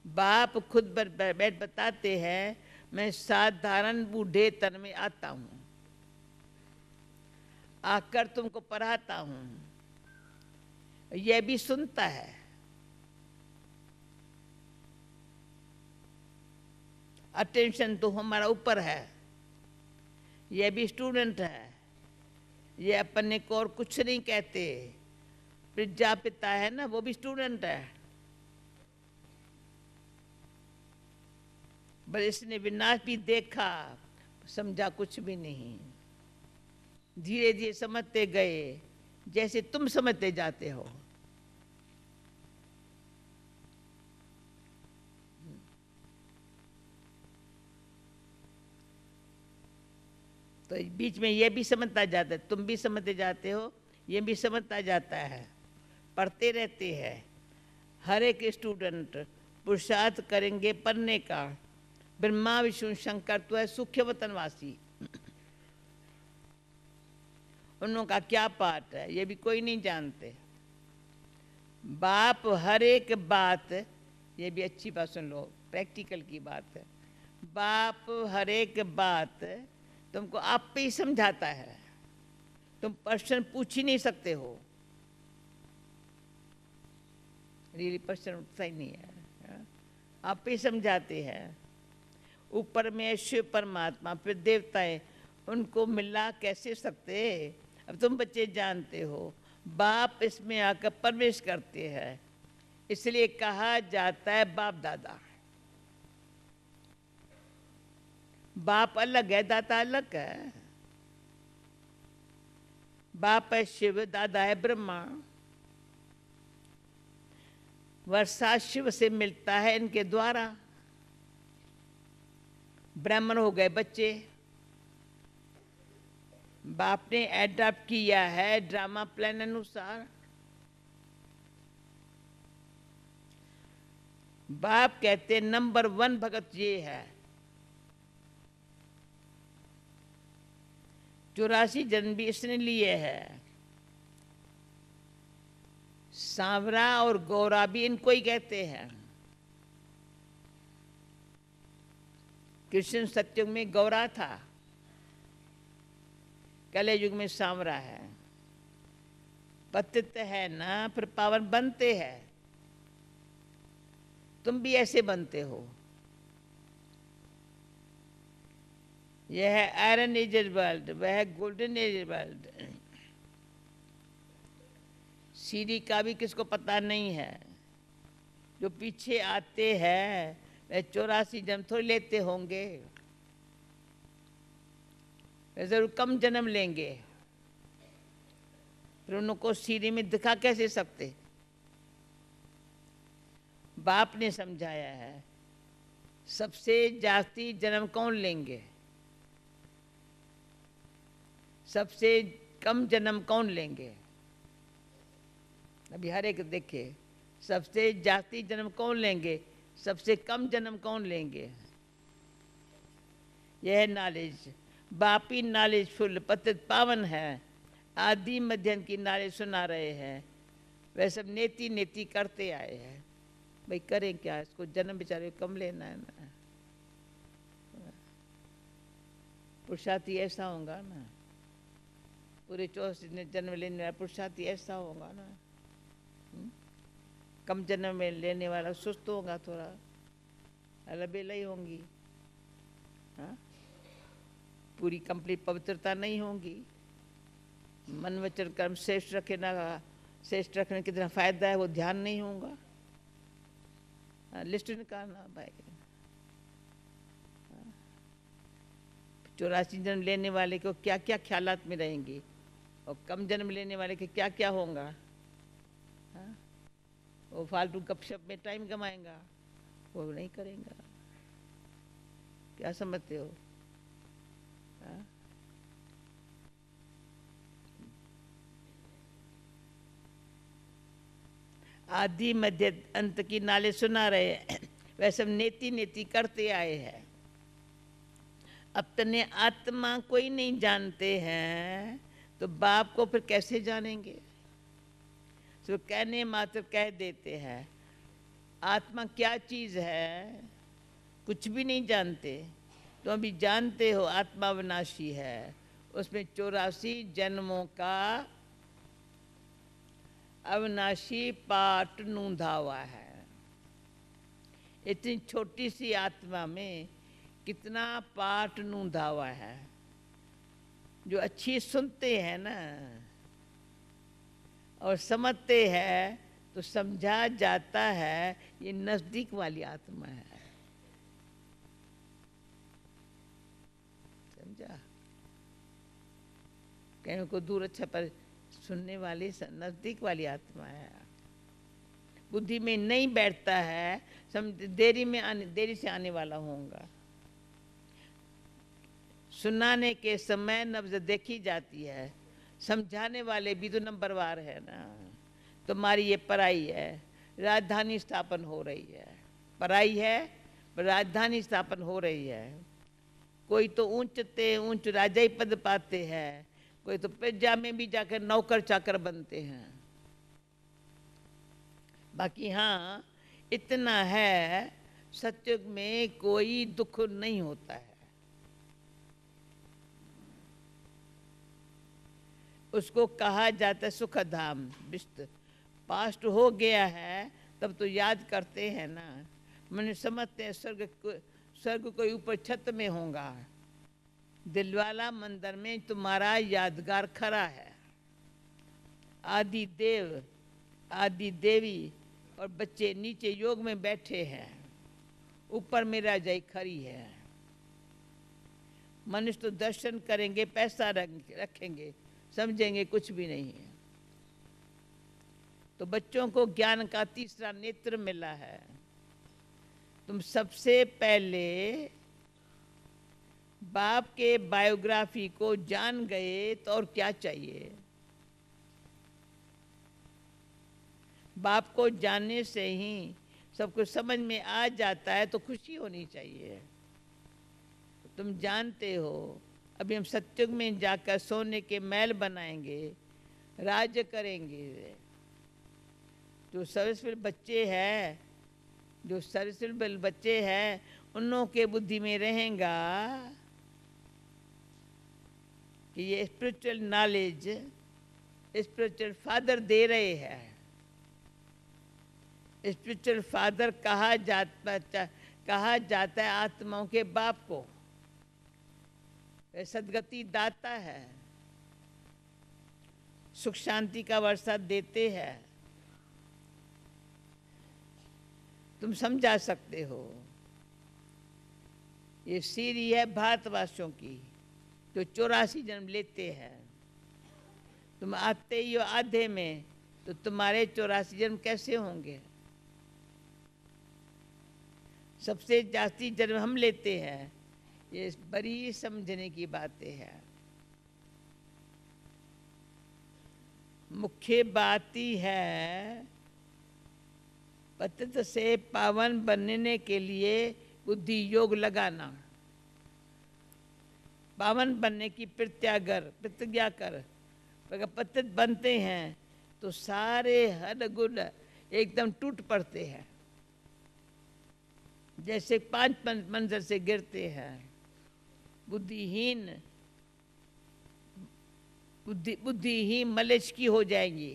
बाप खुद बैठ बताते हैं मैं साधारण बूढ़े तन में आता हूँ, आकर तुमको पढ़ाता हूँ। यह भी सुनता है। अटेंशन तो हमारा ऊपर है। यह भी स्टूडेंट है। ये अपने को और कुछ नहीं कहते। प्रजापिता है ना, वो भी स्टूडेंट है। बस इसने विनाश भी देखा, समझा कुछ भी नहीं। धीरे धीरे समझते गए जैसे तुम समझते जाते हो। तो बीच में ये भी समझता जाता है, तुम भी समझते जाते हो, ये भी समझता जाता है। पढ़ते रहते हैं। हर एक स्टूडेंट पुरुषार्थ करेंगे पढ़ने का। ब्रह्मा विष्णु शंकर तो है सूक्ष्म वतनवासी। उन का क्या पाठ है ये भी कोई नहीं जानते। बाप हर एक बात, ये भी अच्छी बात सुन लो, प्रैक्टिकल की बात है। बाप हर एक बात तुमको आप पे ही समझाता है। तुम प्रश्न पूछ ही नहीं सकते हो, रियली प्रश्न उठता ही नहीं है। आप ही समझाते हैं। ऊपर में शिव परमात्मा, फिर देवताएं, उनको मिला कैसे सकते? अब तुम बच्चे जानते हो, बाप इसमें आकर प्रवेश करते हैं, इसलिए कहा जाता है बाप दादा। बाप अलग है, दादा अलग है। बाप है शिव, दादा है ब्रह्मा। वर्षा शिव से मिलता है इनके द्वारा, ब्राह्मण हो गए बच्चे। बाप ने एडॉप्ट किया है ड्रामा प्लान अनुसार। बाप कहते नंबर 1 भगत ये है। 84 जन्म भी इसने लिए है। सांवरा और गौरा भी इनको ही कहते हैं। कृष्ण सत्युग में गौरा था, कलि युग में सांवरा है। पतित है ना, फिर पावन बनते हैं। तुम भी ऐसे बनते हो। यह है आयरन एज वर्ल्ड, वह है गोल्डन एज वर्ल्ड। सीढ़ी का भी किसको पता नहीं है। जो पीछे आते हैं वह 84 जन्म थोड़ी लेते होंगे, वे जरूर कम जन्म लेंगे। फिर उनको सीढ़ी में दिखा कैसे सकते? बाप ने समझाया है सबसे जास्ती जन्म कौन लेंगे, सबसे कम जन्म कौन लेंगे। अभी हर एक देखे, सबसे जास्ती जन्म कौन लेंगे, सबसे कम जन्म कौन लेंगे। यह है नॉलेज। बापी नॉलेज फुल पतित पावन है। आदि मध्यम की नॉलेज सुना रहे हैं। वह सब नेति नेति करते आए हैं। भाई करें क्या, इसको जन्म बेचारे कम लेना है ना। पुरुषार्थी ऐसा होगा ना, पूरे 84 जन्म लेने वाला पुरुषार्थी ऐसा होगा ना। कम जन्म में लेने वाला सुस्त होगा, थोड़ा अलबेला ही होंगी। हाँ, पूरी कंप्लीट पवित्रता नहीं होगी। मन वचन कर्म श्रेष्ठ रखे ना, श्रेष्ठ रखने में कितना फायदा है वो ध्यान नहीं होगा। लिस्ट निकालना भाई। 84 जन्म लेने वाले को क्या क्या ख्यालात में रहेंगी, और कम जन्म लेने वाले के क्या क्या होगा। हाँ? वो फालतू गपशप में टाइम कमाएगा, वो नहीं करेगा। क्या समझते हो? हाँ? आदि मध्य अंत की नाले सुना रहे हैं। वह सब नेति नेति करते आए हैं। अपने आत्मा को ही नहीं जानते हैं तो बाप को फिर कैसे जानेंगे। तो कहने मात्र कह देते हैं। आत्मा क्या चीज़ है कुछ भी नहीं जानते। तो अभी जानते हो आत्मा विनाशी है, उसमें 84 जन्मों का अविनाशी पाठ नूंधा हुआ है। इतनी छोटी सी आत्मा में कितना पाठ नूंधा हुआ है। जो अच्छी सुनते हैं ना और समझते हैं तो समझा जाता है ये नजदीक वाली आत्मा है। समझा? कहीं को दूर अच्छा, पर सुनने वाली नजदीक वाली आत्मा है। बुद्धि में नहीं बैठता है, समझ देरी से आने वाला होगा। सुनाने के समय नब्ज देखी जाती है, समझाने वाले भी तो नंबरवार है ना। तुम्हारी ये पराई है, राजधानी स्थापन हो रही है। पराई है पर राजधानी स्थापन हो रही है। कोई तो ऊंचते ऊंच राजा ही पद पाते हैं, कोई तो प्रजा में भी जाकर नौकर चाकर बनते हैं। बाकी हाँ इतना है, सत्युग में कोई दुख नहीं होता है। उसको कहा जाता है सुखधाम। विस्त पास्ट हो गया है तब तो याद करते हैं ना। मैंने समझते हैं स्वर्ग कोई ऊपर छत में होगा। दिलवाला मंदिर में तुम्हारा यादगार खड़ा है। आदि देव आदि देवी और बच्चे नीचे योग में बैठे हैं, ऊपर मेरा जय खड़ी है। मनुष्य तो दर्शन करेंगे, पैसा रखेंगे, समझेंगे कुछ भी नहीं है। तो बच्चों को ज्ञान का तीसरा नेत्र मिला है। तुम सबसे पहले बाप के बायोग्राफी को जान गए तो और क्या चाहिए। बाप को जानने से ही सब कुछ समझ में आ जाता है, तो खुशी होनी चाहिए। तुम जानते हो अभी हम सत्युग में जाकर सोने के महल बनाएंगे, राज्य करेंगे। जो सर्विसफुल बच्चे हैं, जो सर्विसफुल बच्चे हैं, उन लोगों के बुद्धि में रहेगा कि ये spiritual knowledge spiritual father they रहे हैं। स्पिरिचुअल फादर कहा जाता है आत्माओं के बाप को। वे सदगति दाता है, सुख शांति का वर्षा देते हैं। तुम समझा सकते हो। ये सीरी है भारतवासियों की जो 84 जन्म लेते हैं। तुम आते ही हो आधे में, तो तुम्हारे 84 जन्म कैसे होंगे। सबसे जास्ती जन्म हम लेते हैं। ये बड़ी समझने की बातें हैं। मुख्य बात ही है पतित से पावन बनने के लिए बुद्धि योग लगाना। पावन बनने की प्रतिज्ञा कर। अगर पतित बनते हैं तो सारे हद गुण एकदम टूट पड़ते हैं, जैसे 5 मंजिल से गिरते हैं। बुद्धि ही मलेच की हो जाएंगी।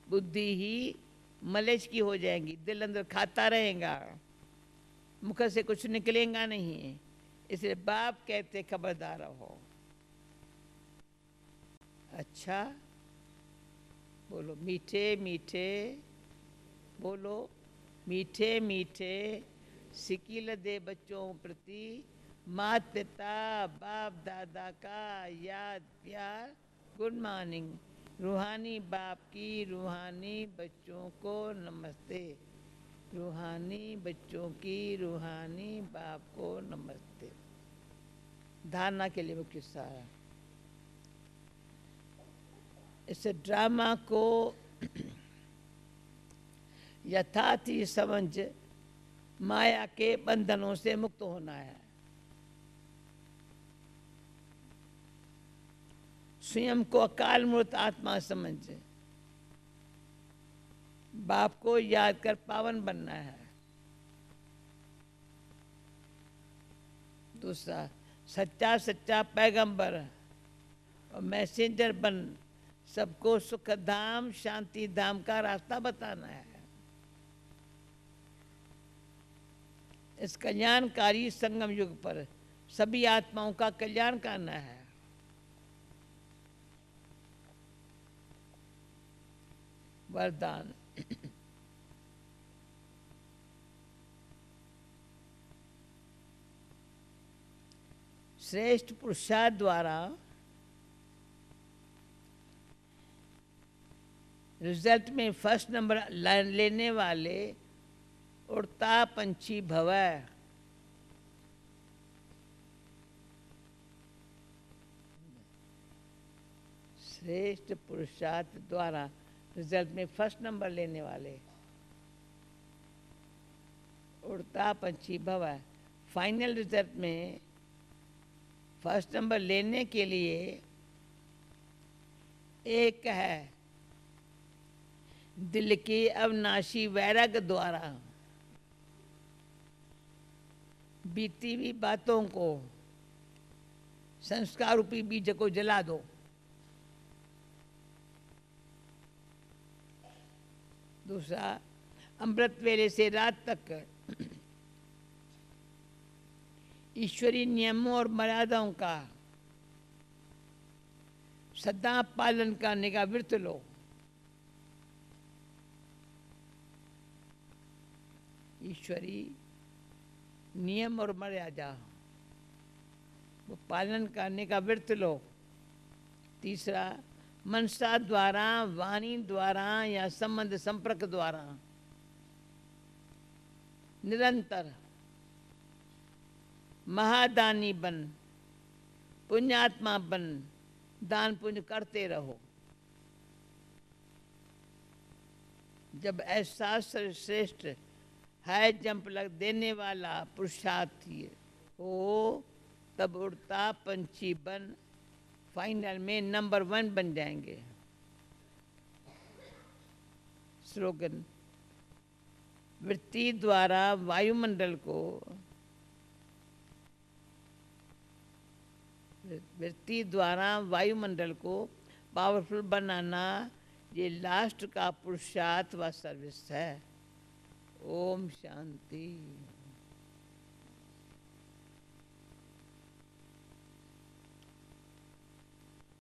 बुद्धि ही मलेच की हो जाएंगी। दिल अंदर खाता रहेगा, मुख से कुछ निकलेगा नहीं। इसलिए बाप कहते खबरदार रहो। अच्छा बोलो, मीठे मीठे बोलो, मीठे मीठे सिकील दे बच्चों प्रति माता पिता बाप दादा का याद प्यार। Good morning. रूहानी बाप की रूहानी बच्चों को नमस्ते। रूहानी बच्चों की रूहानी बाप को नमस्ते। धारणा के लिए मुख्य सारा। इस ड्रामा को यथार्थ ही समझ माया के बंधनों से मुक्त होना है। स्वयं को अकाल मूर्त आत्मा समझ बाप को याद कर पावन बनना है। दूसरा, सच्चा पैगंबर और मैसेंजर बन सबको सुख धाम शांति धाम का रास्ता बताना है। इस कल्याणकारी संगम युग पर सभी आत्माओं का कल्याण करना है। वरदान। श्रेष्ठ पुरुषार्थ द्वारा रिजल्ट में फर्स्ट नंबर लेने वाले उड़ता पंछी भव। श्रेष्ठ पुरुषार्थ द्वारा रिजल्ट में फर्स्ट नंबर लेने वाले उड़ता पंछी भव। फाइनल रिजल्ट में फर्स्ट नंबर लेने के लिए एक है दिल की अविनाशी वैराग्य द्वारा बीती हुई बातों को संस्कार रूपी बीज को जला दो। दूसरा, अमृत वेले से रात तक ईश्वरीय नियमों और मर्यादाओं का सदा पालन करने का व्रत लो। ईश्वरीय नियम और मर्यादा वो पालन करने का व्रत लो। तीसरा, मनसा द्वारा, वाणी द्वारा या संबंध संपर्क द्वारा निरंतर महादानी बन, पुण्यात्मा बन, दान पुण्य करते रहो। जब ऐसा श्रेष्ठ हाई जंप लग देने वाला पुरुषार्थ हो, तब उड़ता पंछी बन फाइनल में नंबर 1 बन जाएंगे। स्लोगन, वृत्ति द्वारा वायुमंडल को, वृत्ति द्वारा वायुमंडल को पावरफुल बनाना, ये लास्ट का पुरुषार्थ व सर्विस है। ओम शांति।